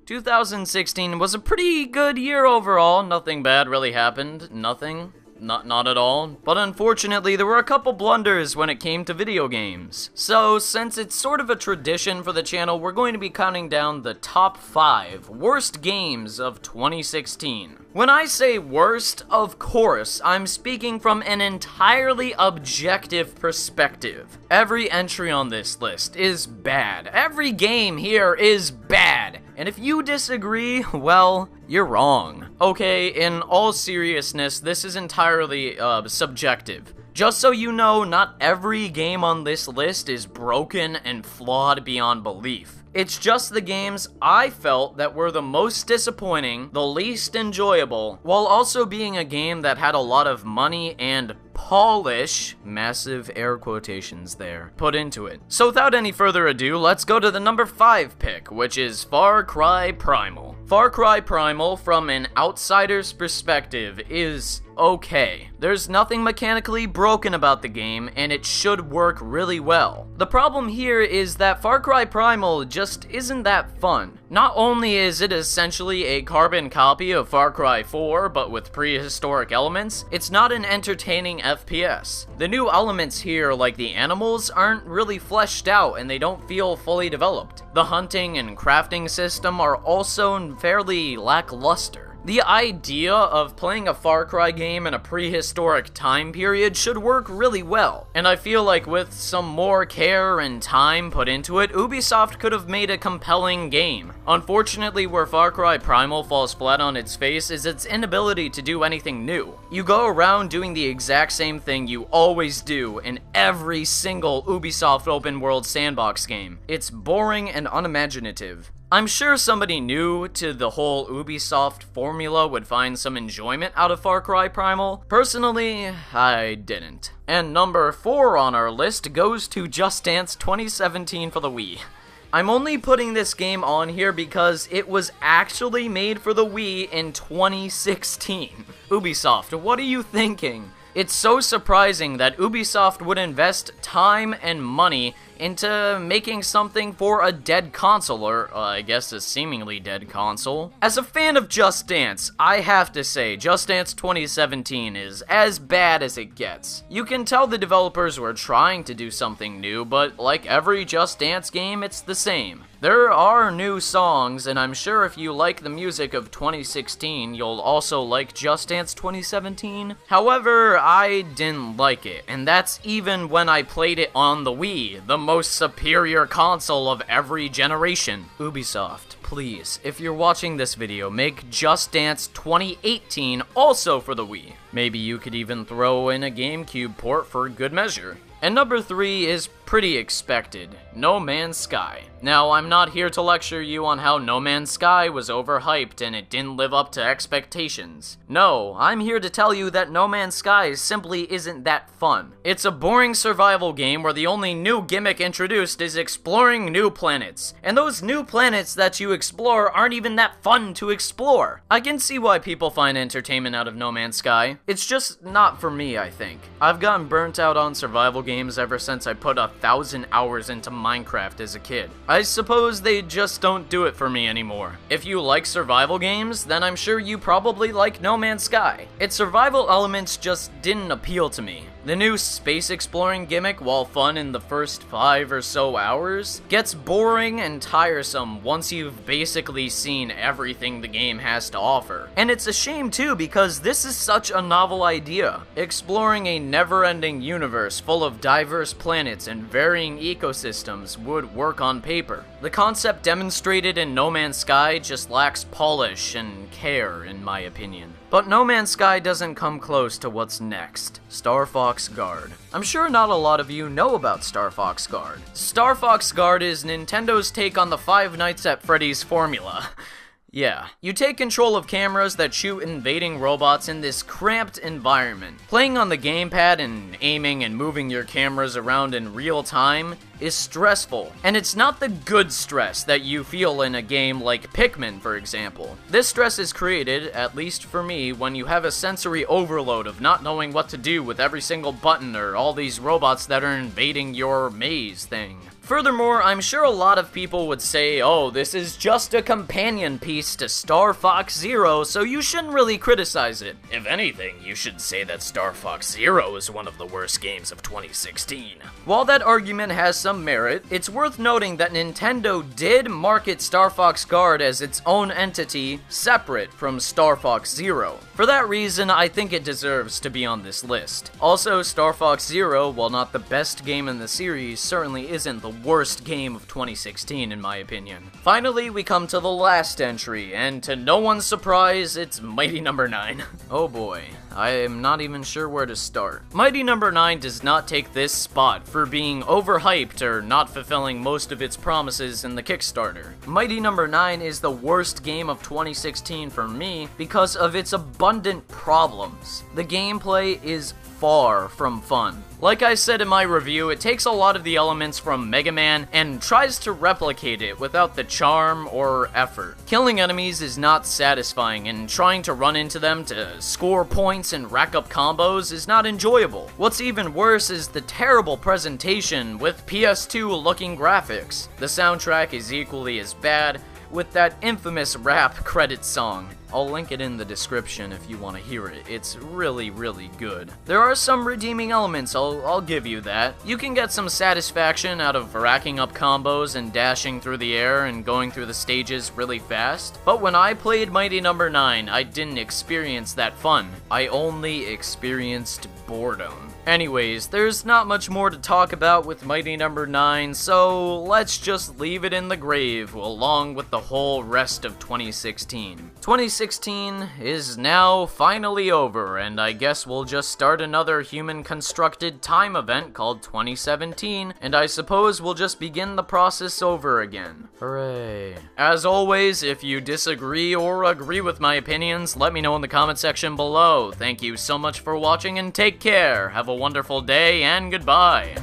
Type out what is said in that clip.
2016 was a pretty good year overall. Nothing bad really happened. Nothing. Not at all. But unfortunately, there were a couple blunders when it came to video games. So, since it's sort of a tradition for the channel, we're going to be counting down the top 5 worst games of 2016. When I say worst, of course, I'm speaking from an entirely objective perspective. Every entry on this list is bad. Every game here is bad. And if you disagree, well, you're wrong. Okay, in all seriousness, this is entirely subjective. Just so you know, not every game on this list is broken and flawed beyond belief. It's just the games I felt that were the most disappointing, the least enjoyable, while also being a game that had a lot of money and polish, massive air quotations there, put into it. So without any further ado, let's go to the number 5 pick, which is Far Cry Primal. Far Cry Primal, from an outsider's perspective, is okay. There's nothing mechanically broken about the game, and it should work really well. The problem here is that Far Cry Primal just isn't that fun. Not only is it essentially a carbon copy of Far Cry 4, but with prehistoric elements, it's not an entertaining FPS. The new elements here, like the animals, aren't really fleshed out and they don't feel fully developed. The hunting and crafting system are also fairly lackluster. The idea of playing a Far Cry game in a prehistoric time period should work really well, and I feel like with some more care and time put into it, Ubisoft could have made a compelling game. Unfortunately, where Far Cry Primal falls flat on its face is its inability to do anything new. You go around doing the exact same thing you always do in every single Ubisoft open world sandbox game. It's boring and unimaginative. I'm sure somebody new to the whole Ubisoft formula would find some enjoyment out of Far Cry Primal. Personally, I didn't. And number 4 on our list goes to Just Dance 2017 for the Wii. I'm only putting this game on here because it was actually made for the Wii in 2016. Ubisoft, what are you thinking? It's so surprising that Ubisoft would invest time and money into making something for a dead console, or I guess a seemingly dead console. As a fan of Just Dance, I have to say Just Dance 2017 is as bad as it gets. You can tell the developers were trying to do something new, but like every Just Dance game, it's the same. There are new songs, and I'm sure if you like the music of 2016, you'll also like Just Dance 2017. However, I didn't like it, and that's even when I played it on the Wii, the most superior console of every generation. Ubisoft, please, if you're watching this video, make Just Dance 2018 also for the Wii. Maybe you could even throw in a GameCube port for good measure. And number 3 is pretty expected, No Man's Sky. Now, I'm not here to lecture you on how No Man's Sky was overhyped and it didn't live up to expectations. No, I'm here to tell you that No Man's Sky simply isn't that fun. It's a boring survival game where the only new gimmick introduced is exploring new planets. And those new planets that you explore aren't even that fun to explore. I can see why people find entertainment out of No Man's Sky. It's just not for me, I think. I've gotten burnt out on survival games ever since I put 1,000 hours into Minecraft as a kid. I suppose they just don't do it for me anymore. If you like survival games, then I'm sure you probably like No Man's Sky. Its survival elements just didn't appeal to me. The new space exploring gimmick, while fun in the first 5 or so hours, gets boring and tiresome once you've basically seen everything the game has to offer. And it's a shame too, because this is such a novel idea. Exploring a never-ending universe full of diverse planets and varying ecosystems would work on paper. The concept demonstrated in No Man's Sky just lacks polish and care, in my opinion. But No Man's Sky doesn't come close to what's next. Star Fox Guard. I'm sure not a lot of you know about Star Fox Guard. Star Fox Guard is Nintendo's take on the Five Nights at Freddy's formula. Yeah, you take control of cameras that shoot invading robots in this cramped environment. Playing on the gamepad and aiming and moving your cameras around in real time is stressful. And it's not the good stress that you feel in a game like Pikmin, for example. This stress is created, at least for me, when you have a sensory overload of not knowing what to do with every single button or all these robots that are invading your maze thing. Furthermore, I'm sure a lot of people would say, oh, this is just a companion piece to Star Fox Zero, so you shouldn't really criticize it. If anything, you should say that Star Fox Zero is one of the worst games of 2016. While that argument has some merit, it's worth noting that Nintendo did market Star Fox Guard as its own entity, separate from Star Fox Zero. For that reason, I think it deserves to be on this list. Also, Star Fox Zero, while not the best game in the series, certainly isn't the worst game of 2016 in my opinion. Finally, we come to the last entry, and to no one's surprise, it's Mighty Number 9. Oh boy, I am not even sure where to start. Mighty Number 9 does not take this spot for being overhyped or not fulfilling most of its promises in the Kickstarter. Mighty Number 9 is the worst game of 2016 for me because of its abundant problems. The gameplay is far from fun. Like I said in my review, it takes a lot of the elements from Mega Man and tries to replicate it without the charm or effort. Killing enemies is not satisfying, and trying to run into them to score points and rack up combos is not enjoyable. What's even worse is the terrible presentation with PS2 looking graphics. The soundtrack is equally as bad, with that infamous rap credit song. I'll link it in the description if you want to hear it. It's really, really good. There are some redeeming elements, I'll give you that. You can get some satisfaction out of racking up combos and dashing through the air and going through the stages really fast. But when I played Mighty Number 9, I didn't experience that fun. I only experienced boredom. Anyways, there's not much more to talk about with Mighty Number 9, so let's just leave it in the grave along with the whole rest of 2016. 2016 is now finally over, and I guess we'll just start another human-constructed time event called 2017, and I suppose we'll just begin the process over again. Hooray. As always, if you disagree or agree with my opinions, let me know in the comment section below. Thank you so much for watching, and take care. Have a wonderful day, and goodbye.